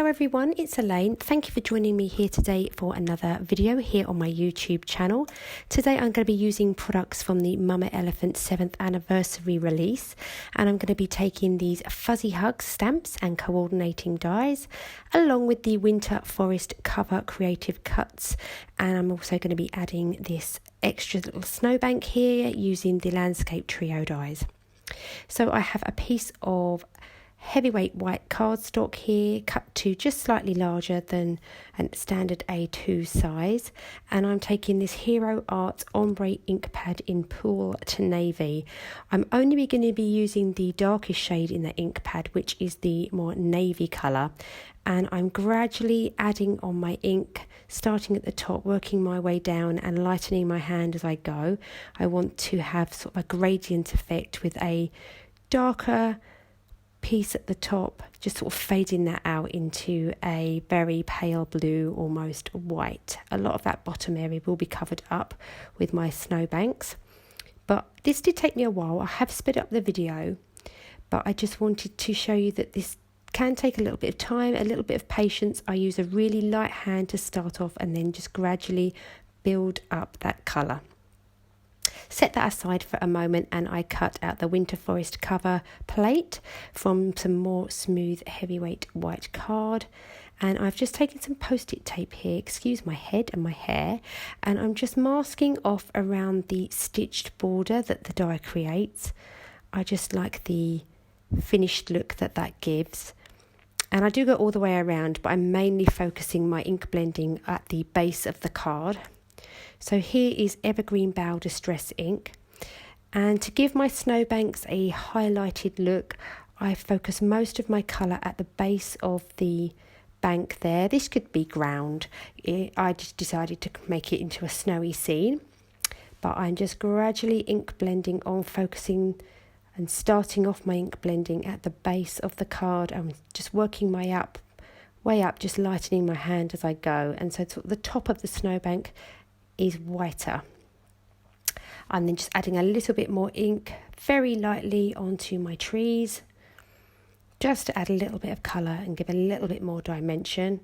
Hello everyone, it's Elaine. Thank you for joining me here today for another video here on my YouTube channel. Today I'm going to be using products from the Mama Elephant 7th anniversary release, and I'm going to be taking these Fuzzy Hugs stamps and coordinating dies along with the Winter Forest cover creative cuts, and I'm also going to be adding this extra little snowbank here using the landscape trio dies. So I have a piece of heavyweight white cardstock here, cut to just slightly larger than a standard A2 size, and I'm taking this Hero Art Ombre ink pad in Pool to Navy. I'm only going to be using the darkest shade in the ink pad, which is the more navy colour, and I'm gradually adding on my ink, starting at the top, working my way down and lightening my hand as I go. I want to have sort of a gradient effect with a darker piece at the top, just sort of fading that out into a very pale blue, almost white. A lot of that bottom area will be covered up with my snowbanks, but this did take me a while. I have sped up the video, but I just wanted to show you that this can take a little bit of time, a little bit of patience. I use a really light hand to start off and then just gradually build up that colour. Set that aside for a moment, and I cut out the Winter Forest cover plate from some more smooth heavyweight white card, and I've just taken some post-it tape here, excuse my head and my hair, and I'm just masking off around the stitched border that the die creates. I just like the finished look that gives, and I do go all the way around, but I'm mainly focusing my ink blending at the base of the card. So here is Evergreen Bough Distress ink, and to give my snowbanks a highlighted look, I focus most of my colour at the base of the bank there. This could be ground. I just decided to make it into a snowy scene, but I'm just gradually ink blending on, focusing and starting off my ink blending at the base of the card. I'm just working my way up, just lightening my hand as I go, and so the top of the snowbank is whiter. I'm then just adding a little bit more ink very lightly onto my trees, just to add a little bit of colour and give a little bit more dimension.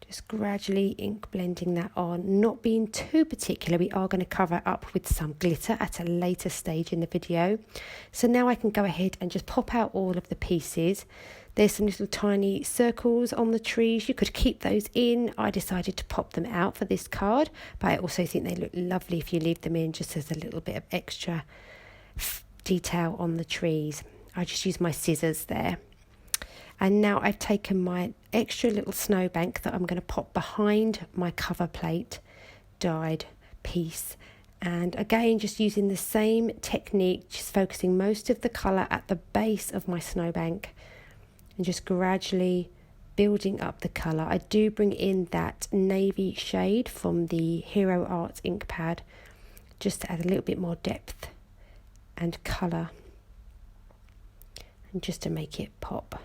Just gradually ink blending that on, not being too particular. We are going to cover up with some glitter at a later stage in the video. So now I can go ahead and just pop out all of the pieces. There's some little tiny circles on the trees. You could keep those in. I decided to pop them out for this card, but I also think they look lovely if you leave them in, just as a little bit of extra detail on the trees. I just use my scissors there. And now I've taken my extra little snowbank that I'm going to pop behind my cover plate dyed piece. And again, just using the same technique, just focusing most of the colour at the base of my snowbank and just gradually building up the colour. I do bring in that navy shade from the Hero Art ink pad just to add a little bit more depth and colour and just to make it pop.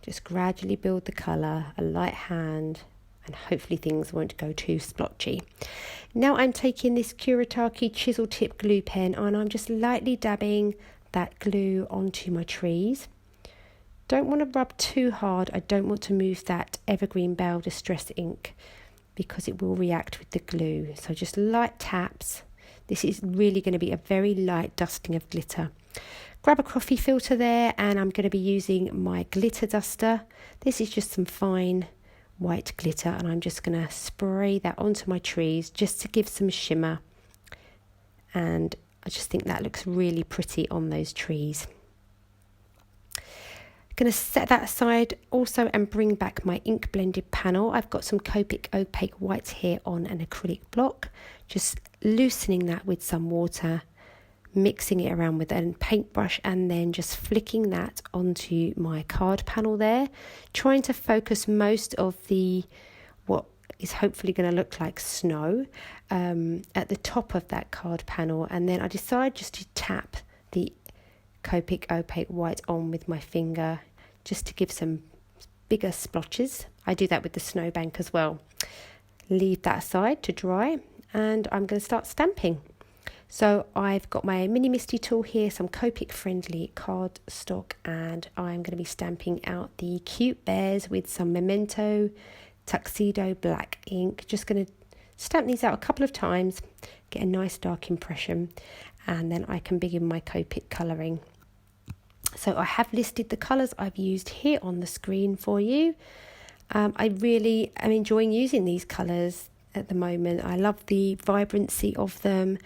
Just gradually build the colour, a light hand, and hopefully things won't go too splotchy. Now I'm taking this Kuretake Chisel Tip Glue Pen and I'm just lightly dabbing that glue onto my trees. Don't want to rub too hard. I don't want to move that Evergreen Bough Distress ink because it will react with the glue. So just light taps. This is really going to be a very light dusting of glitter. Grab a coffee filter there, and I'm going to be using my glitter duster. This is just some fine white glitter, and I'm just going to spray that onto my trees just to give some shimmer, and I just think that looks really pretty on those trees. Going to set that aside also and bring back my ink blended panel. I've got some Copic Opaque whites here on an acrylic block, just loosening that with some water, mixing it around with a paintbrush, and then just flicking that onto my card panel there, trying to focus most of the what is hopefully going to look like snow at the top of that card panel. And then I decide just to tap the Copic Opaque white on with my finger just to give some bigger splotches. I do that with the snowbank as well. Leave that aside to dry, and I'm going to start stamping. So I've got my mini Misti tool here, some Copic friendly cardstock, and I'm going to be stamping out the cute bears with some Memento Tuxedo black ink. Just going to stamp these out a couple of times, get a nice dark impression, and then I can begin my Copic colouring. So I have listed the colours I've used here on the screen for you. I really am enjoying using these colours at the moment. I love the vibrancy of them,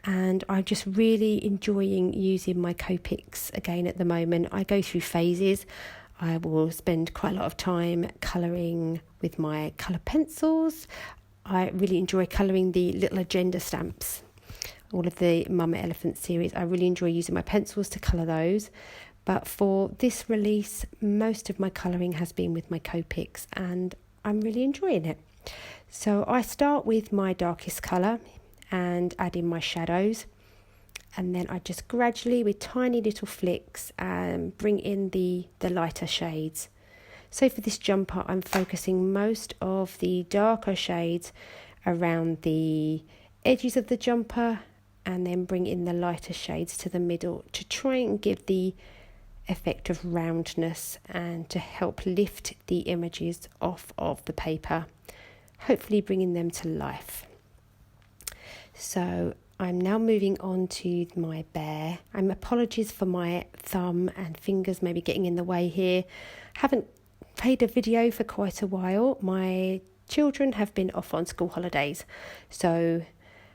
and I'm just really enjoying using my Copics again at the moment. I go through phases. I will spend quite a lot of time colouring with my colour pencils. I really enjoy colouring the little agenda stamps, all of the Mama Elephant series. I really enjoy using my pencils to colour those. But for this release, most of my colouring has been with my Copics, and I'm really enjoying it. So I start with my darkest colour and add in my shadows, and then I just gradually, with tiny little flicks, bring in the lighter shades. So for this jumper, I'm focusing most of the darker shades around the edges of the jumper, and then bring in the lighter shades to the middle to try and give the effect of roundness and to help lift the images off of the paper, hopefully bringing them to life. So I'm now moving on to my bear. Apologies for my thumb and fingers maybe getting in the way here. Haven't made a video for quite a while. My children have been off on school holidays, so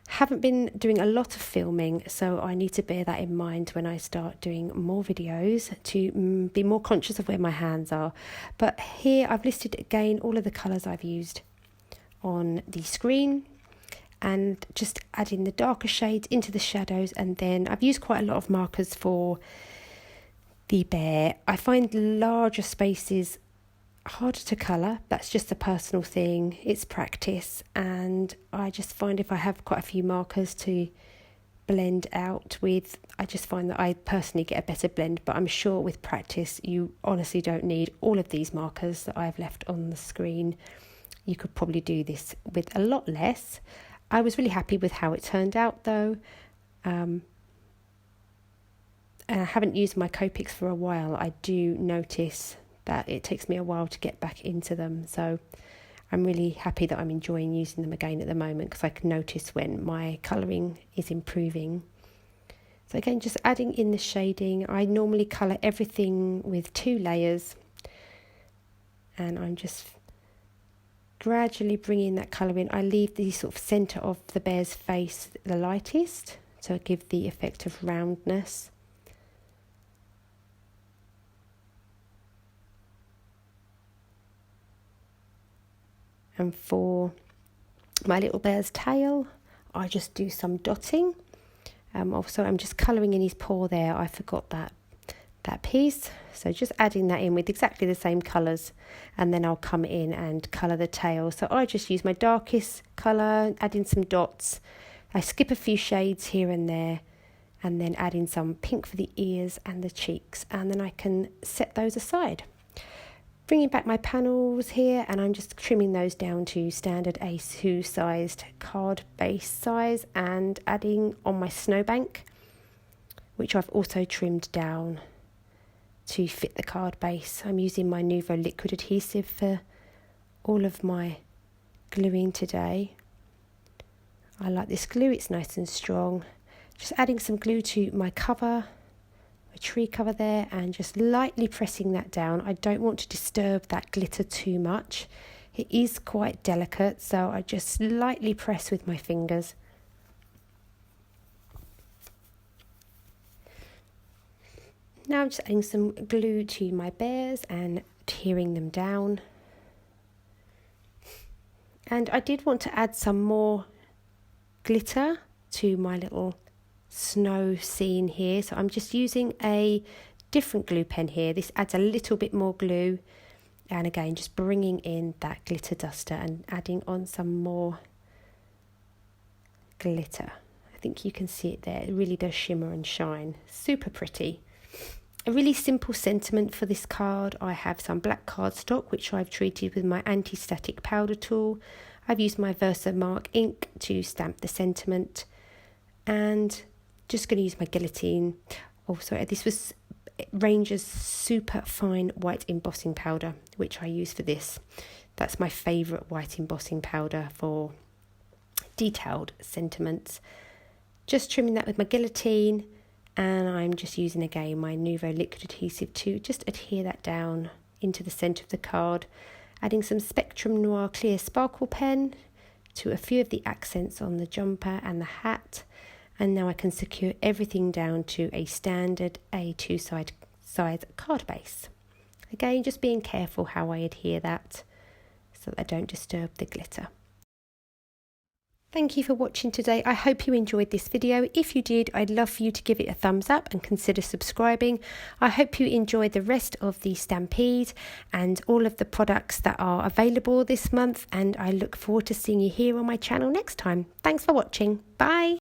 haven't been doing a lot of filming, so I need to bear that in mind when I start doing more videos, to be more conscious of where my hands are. But here I've listed again all of the colours I've used on the screen, and just adding the darker shades into the shadows. And then I've used quite a lot of markers for the bear. I find larger spaces harder to colour. That's just a personal thing. It's practice, and I just find if I have quite a few markers to blend out with, I just find that I personally get a better blend. But I'm sure with practice you honestly don't need all of these markers that I've left on the screen. You could probably do this with a lot less. I was really happy with how it turned out though, and I haven't used my Copics for a while. I do notice that it takes me a while to get back into them, so I'm really happy that I'm enjoying using them again at the moment, because I can notice when my colouring is improving. So again, just adding in the shading. I normally colour everything with 2 layers, and I'm just gradually bringing that colour in. I leave the sort of centre of the bear's face the lightest to give the effect of roundness. And for my little bear's tail, I just do some dotting. Also, I'm just colouring in his paw there. I forgot that piece. So just adding that in with exactly the same colours, and then I'll come in and colour the tail. So I just use my darkest colour, add in some dots. I skip a few shades here and there, and then add in some pink for the ears and the cheeks, and then I can set those aside. Bringing back my panels here, and I'm just trimming those down to standard A2 sized card base size, and adding on my snowbank, which I've also trimmed down to fit the card base. I'm using my Nuvo liquid adhesive for all of my gluing today. I like this glue, it's nice and strong. Just adding some glue to my cover, a tree cover there, and just lightly pressing that down. I don't want to disturb that glitter too much. It is quite delicate, so I just lightly press with my fingers. Now I'm just adding some glue to my bears and adhering them down. And I did want to add some more glitter to my little snow scene here, so I'm just using a different glue pen here. This adds a little bit more glue, and again just bringing in that glitter duster and adding on some more glitter. I think you can see it there. It really does shimmer and shine. Super pretty. A really simple sentiment for this card. I have some black cardstock which I've treated with my Antistatic powder tool. I've used my Versamark ink to stamp the sentiment, and just going to use my guillotine. Oh, sorry, this was Ranger's Superfine white embossing powder, which I use for this. That's my favourite white embossing powder for detailed sentiments. Just trimming that with my guillotine, and I'm just using again my Nuvo liquid adhesive to just adhere that down into the centre of the card, adding some Spectrum Noir clear sparkle pen to a few of the accents on the jumper and the hat. And now I can secure everything down to a standard A2 size card base. Again, just being careful how I adhere that so that I don't disturb the glitter. Thank you for watching today. I hope you enjoyed this video. If you did, I'd love for you to give it a thumbs up and consider subscribing. I hope you enjoy the rest of the Stampede and all of the products that are available this month, and I look forward to seeing you here on my channel next time. Thanks for watching. Bye.